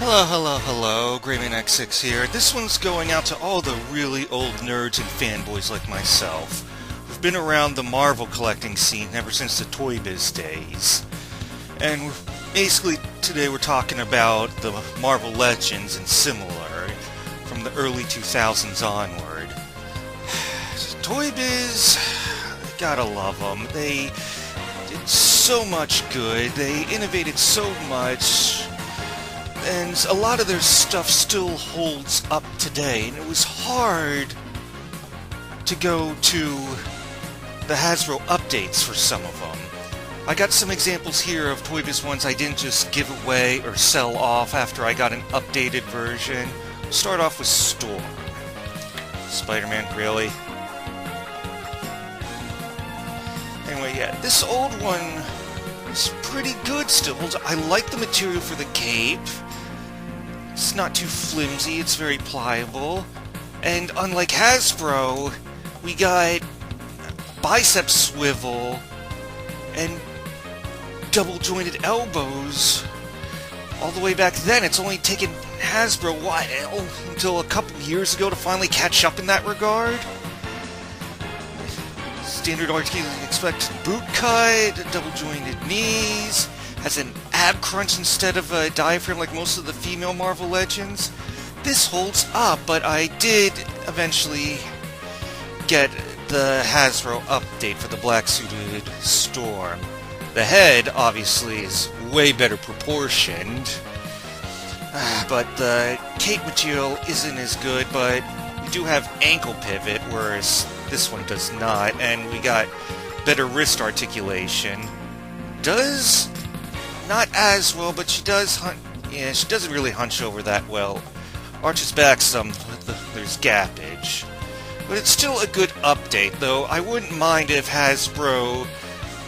Hello, hello, hello, GreymanX6 here. This one's going out to all the really old nerds and fanboys like myself. We've been around the Marvel collecting scene ever since the ToyBiz days. And basically, today we're talking about the Marvel Legends and similar, from the early 2000s onward. ToyBiz, gotta love them. They did so much good, they innovated so much, and a lot of their stuff still holds up today, and it was hard to go to the Hasbro updates for some of them. I got some examples here of ToyBiz ones I didn't just give away or sell off after I got an updated version. We'll start off with Storm. Spider-Man, really? Anyway, yeah, this old one is pretty good still. I like the material for the cape. It's not too flimsy, it's very pliable. And unlike Hasbro, we got bicep swivel and double-jointed elbows. All the way back then, it's only taken Hasbro a while, until a couple years ago, to finally catch up in that regard. Standard arcade expect boot cut, double-jointed knees, has an ab crunch instead of a diaphragm like most of the female Marvel Legends. This holds up, but I did eventually get the Hasbro update for the black-suited Storm. The head, obviously, is way better proportioned, but the cape material isn't as good, but we do have ankle pivot, whereas this one does not, and we got better wrist articulation. Does not as well, but she does she doesn't really hunch over that well. Arches back some, there's gappage. But it's still a good update, though I wouldn't mind if Hasbro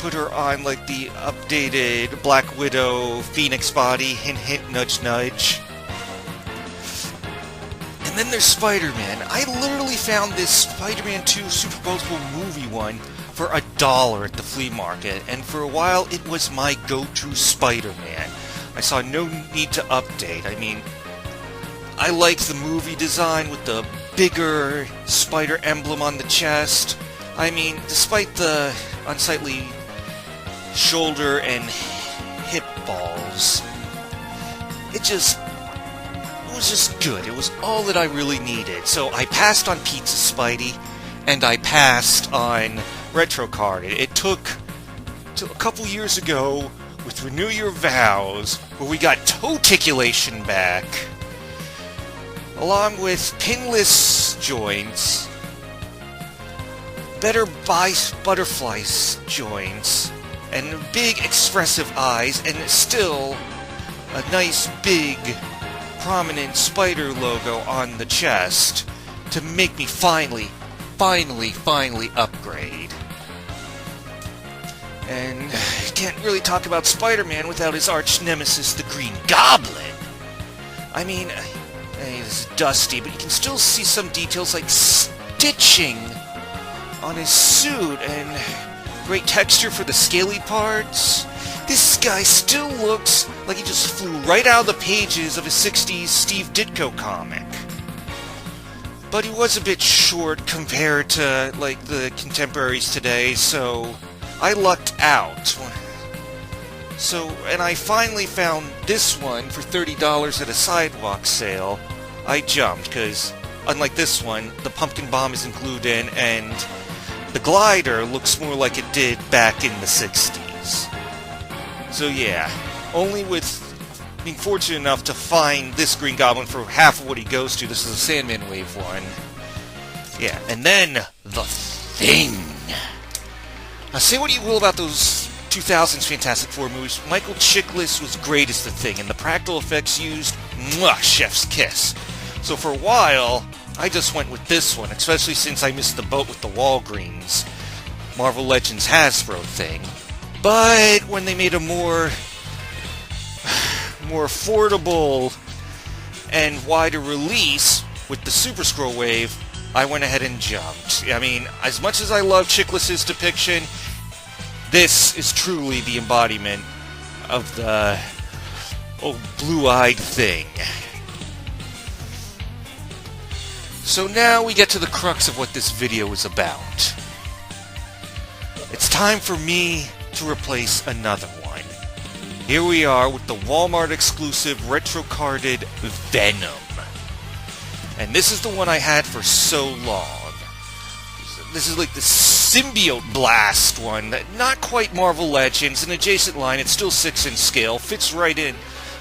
put her on like the updated Black Widow Phoenix body, hint hint, nudge nudge. And then there's Spider-Man. I literally found this Spider-Man 2 Superposable movie one for $1 at the flea market, and for a while it was my go-to Spider-Man. I saw no need to update. I mean, I like the movie design with the bigger spider emblem on the chest. I mean, despite the unsightly shoulder and hip balls, it was just good. It was all that I really needed. So I passed on Pizza Spidey, and I passed on Retro Card. It took till a couple years ago with Renew Your Vows, where we got toe-ticulation back, along with pinless joints, better butterfly joints, and big expressive eyes, and still a nice big prominent spider logo on the chest to make me finally upgrade. And can't really talk about Spider-Man without his arch nemesis, the Green Goblin. I mean, it's dusty, but you can still see some details like stitching on his suit and great texture for the scaly parts. This guy still looks like he just flew right out of the pages of a 60s Steve Ditko comic. But he was a bit short compared to, like, the contemporaries today, so I lucked out. And I finally found this one for $30 at a sidewalk sale. I jumped, because unlike this one, the pumpkin bomb is included, and the glider looks more like it did back in the 60s. So yeah, only with being fortunate enough to find this Green Goblin for half of what he goes to. This is a Sandman Wave one. Yeah, and then The Thing. Now say what you will about those 2000s Fantastic Four movies, Michael Chiklis was great as The Thing, and the practical effects used, mwah, chef's kiss. So for a while, I just went with this one, especially since I missed the boat with the Walgreens Marvel Legends Hasbro thing. But when they made a more affordable and wider release with the Super Scroll Wave, I went ahead and jumped. I mean, as much as I love Chiklis' depiction, this is truly the embodiment of the blue-eyed thing. So now we get to the crux of what this video is about. It's time for me to replace another one. Here we are with the Walmart exclusive retro-carded Venom. And this is the one I had for so long. This is like the Symbiote Blast one, not quite Marvel Legends, an adjacent line. It's still 6-inch scale, fits right in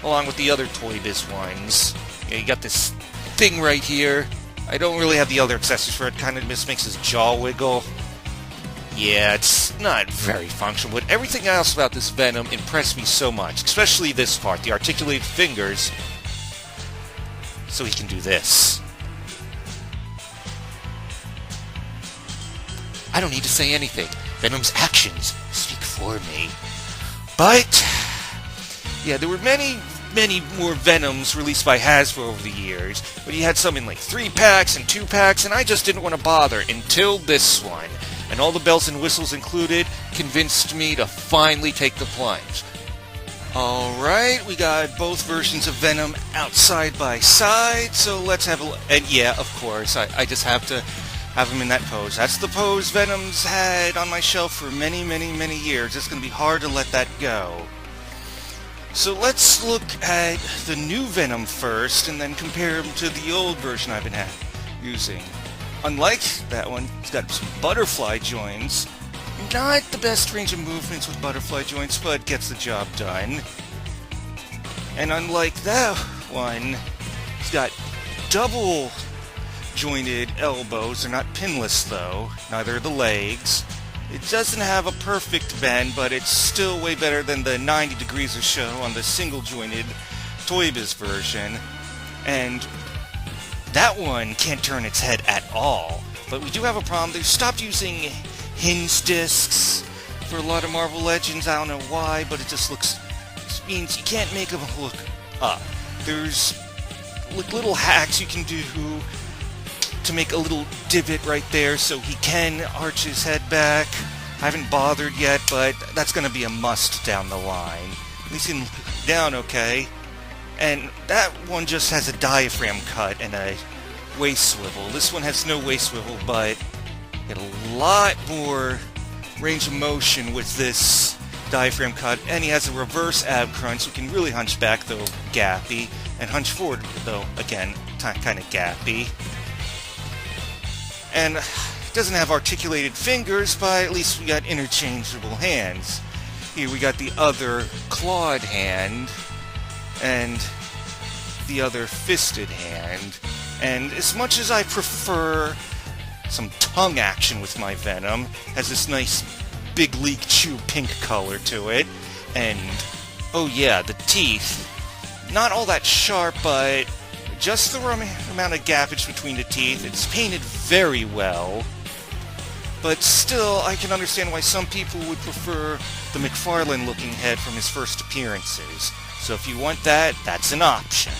along with the other ToyBiz ones. Yeah, you got this thing right here. I don't really have the other accessories for it. Kind of just makes his jaw wiggle. Yeah, it's not very functional, but everything else about this Venom impressed me so much, especially this part, the articulated fingers, so he can do this. I don't need to say anything. Venom's actions speak for me. But yeah, there were many more Venoms released by Hasbro over the years, but you had some in like 3-packs and 2-packs, and I just didn't want to bother until this one. And all the bells and whistles included convinced me to finally take the plunge. Alright, we got both versions of Venom out side by side, so let's have a look. And yeah, of course, I just have to have him in that pose. That's the pose Venom's had on my shelf for many years. It's going to be hard to let that go. So let's look at the new Venom first, and then compare him to the old version I've been using. Unlike that one, it's got some butterfly joints. Not the best range of movements with butterfly joints, but gets the job done. And unlike that one, it's got double jointed elbows. They're not pinless though, neither are the legs. It doesn't have a perfect bend, but it's still way better than the 90 degrees or so on the single-jointed ToyBiz version. And that one can't turn its head at all. But we do have a problem. They've stopped using hinge discs for a lot of Marvel Legends. I don't know why, but it just means you can't make them look up. There's like little hacks you can do to make a little divot right there so he can arch his head back. I haven't bothered yet, but that's going to be a must down the line. At least he can look down okay. And that one just has a diaphragm cut and a waist swivel. This one has no waist swivel, but get a lot more range of motion with this diaphragm cut. And he has a reverse ab crunch, so he can really hunch back, though gappy, and hunch forward, though, again, kind of gappy. And it doesn't have articulated fingers, but at least we got interchangeable hands. Here we got the other clawed hand and the other fisted hand. And as much as I prefer some tongue action with my Venom, has this nice big leak chew pink color to it. And oh yeah, the teeth, not all that sharp, but just the amount of gappage between the teeth. It's painted very well, but still, I can understand why some people would prefer the McFarlane-looking head from his first appearances. So if you want that, that's an option.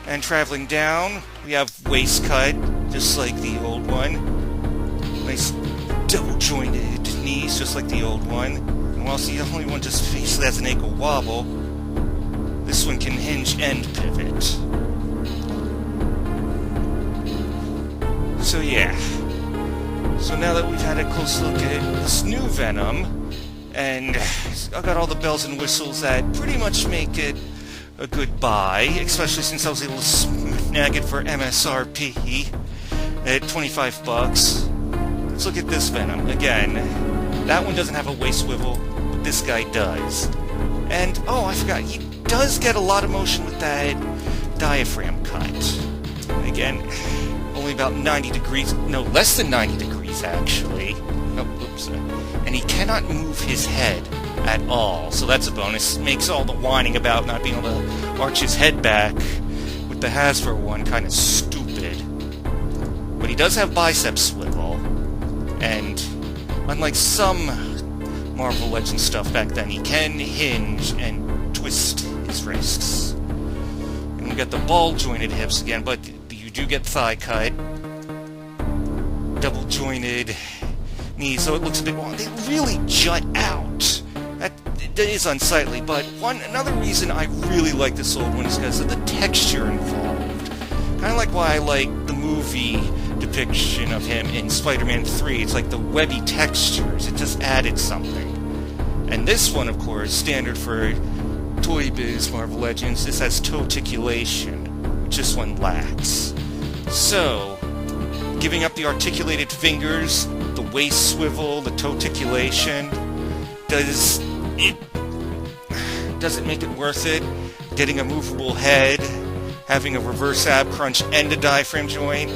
And traveling down, we have waist cut, just like the old one. Nice double-jointed knees, just like the old one. And whilst the only one just basically has an ankle wobble, this one can hinge and pivot. So yeah. So now that we've had a close look at this new Venom, and I got all the bells and whistles that pretty much make it a good buy, especially since I was able to snag it for MSRP at 25 bucks. Let's look at this Venom. Again, that one doesn't have a waist swivel, but this guy does. And, oh, I forgot, he does get a lot of motion with that diaphragm cut. Again, only about 90 degrees, no, less than 90 degrees actually. Oh, oops. And he cannot move his head at all, so that's a bonus. Makes all the whining about not being able to arch his head back with the Hasbro one kind of stupid. But he does have bicep swivel, and unlike some Marvel Legends stuff back then, he can hinge and twist his wrists. And we got the ball-jointed hips again, but you do get thigh cut, double-jointed knees, so it looks a bit long. They really jut out. it is unsightly, but another reason I really like this old one is because of the texture involved. Kind of like why I like the movie depiction of him in Spider-Man 3. It's like the webby textures. It just added something. And this one, of course, standard for ToyBiz Marvel Legends, this has toticulation, which this one lacks. So, giving up the articulated fingers, the waist swivel, the toticulation, does it make it worth it? Getting a movable head, having a reverse ab crunch and a diaphragm joint,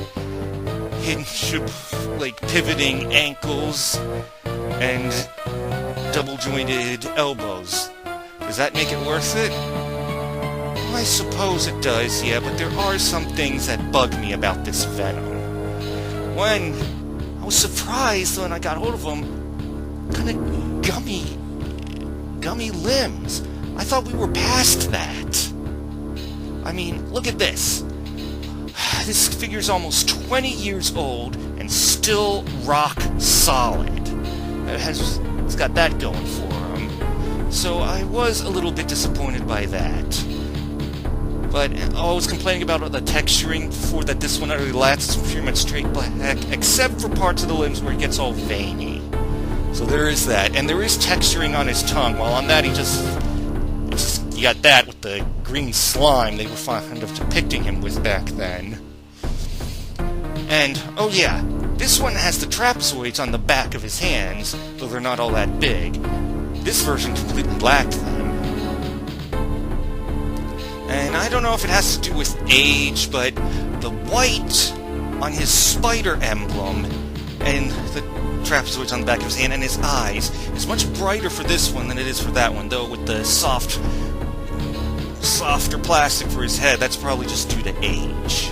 hinge, like pivoting ankles, and double jointed elbows. Does that make it worth it? Well, I suppose it does, yeah, but there are some things that bug me about this Venom. One, I was surprised when I got hold of him, kind of gummy limbs. I thought we were past that. I mean, look at this. This figure's almost 20 years old and still rock solid. It's got that going for him. So I was a little bit disappointed by that. But I was complaining about the texturing before that this one really lacks pretty much straight black, except for parts of the limbs where it gets all veiny. So there is that. And there is texturing on his tongue. While on that, you got that with the green slime they were fond of depicting him with back then. And, oh yeah, this one has the trapezoids on the back of his hands, though they're not all that big. This version completely lacked them. And I don't know if it has to do with age, but the white on his spider emblem and the trapezoids on the back of his hand and his eyes is much brighter for this one than it is for that one, though with the softer plastic for his head, that's probably just due to age.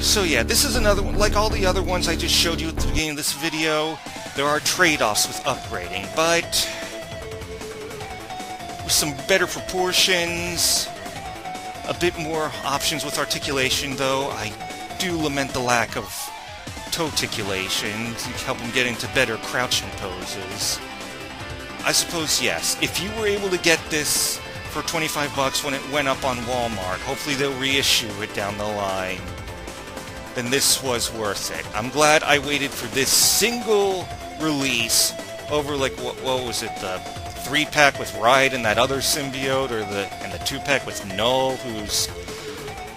So yeah, this is another one. Like all the other ones I just showed you at the beginning of this video, there are trade-offs with upgrading, but with some better proportions, a bit more options with articulation, though I do lament the lack of toticulation to help him get into better crouching poses. I suppose, yes, if you were able to get this for $25 when it went up on Walmart, hopefully they'll reissue it down the line, then this was worth it. I'm glad I waited for this single release over, like, what was it, the 3-pack with Ride and that other symbiote, and the 2-pack with Null, who's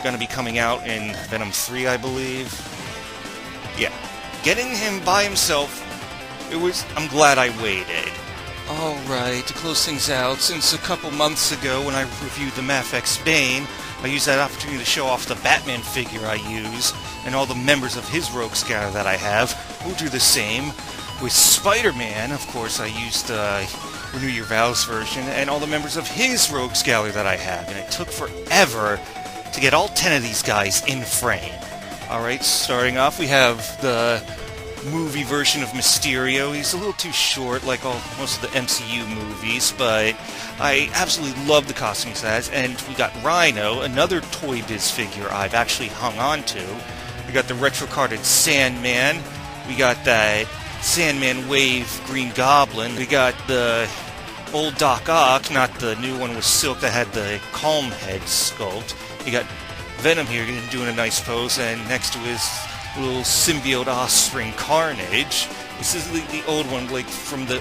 going to be coming out in Venom 3, I believe. Yeah, getting him by himself, I'm glad I waited. Alright, to close things out, since a couple months ago when I reviewed the Mafex Bane, I used that opportunity to show off the Batman figure I use, and all the members of his Rogue Scatter that I have. We'll do the same. With Spider-Man, of course, I used Renew Your Vows version, and all the members of his Rogue Scatter that I have, and it took forever to get all 10 of these guys in frame. Alright, starting off, we have the movie version of Mysterio. He's a little too short, like most of the MCU movies, but I absolutely love the costume he has. And we got Rhino, another ToyBiz figure I've actually hung on to. We got the retro-carded Sandman. We got that Sandman Wave Green Goblin. We got the old Doc Ock, not the new one with Silk that had the Calm Head sculpt. We got Venom here doing a nice pose, and next to his little symbiote offspring Carnage. This is the old one, like from the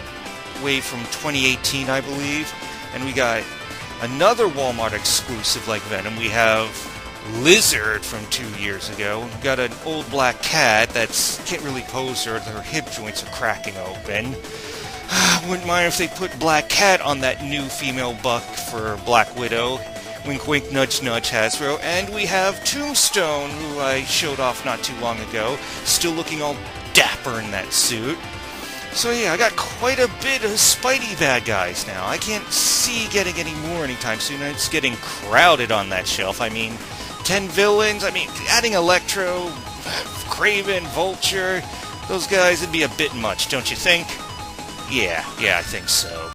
wave from 2018, I believe. And we got another Walmart exclusive like Venom. We have Lizard from 2 years ago. We got an old black cat that's can't really pose her. Her hip joints are cracking open. Wouldn't mind if they put Black Cat on that new female buck for Black Widow. Wink, wink, nudge, nudge, Hasbro. And we have Tombstone, who I showed off not too long ago, still looking all dapper in that suit. So yeah, I got quite a bit of Spidey bad guys now. I can't see getting any more anytime soon. It's getting crowded on that shelf. I mean, 10 villains. I mean, adding Electro, Kraven, Vulture, those guys, it'd be a bit much, don't you think? Yeah, I think so.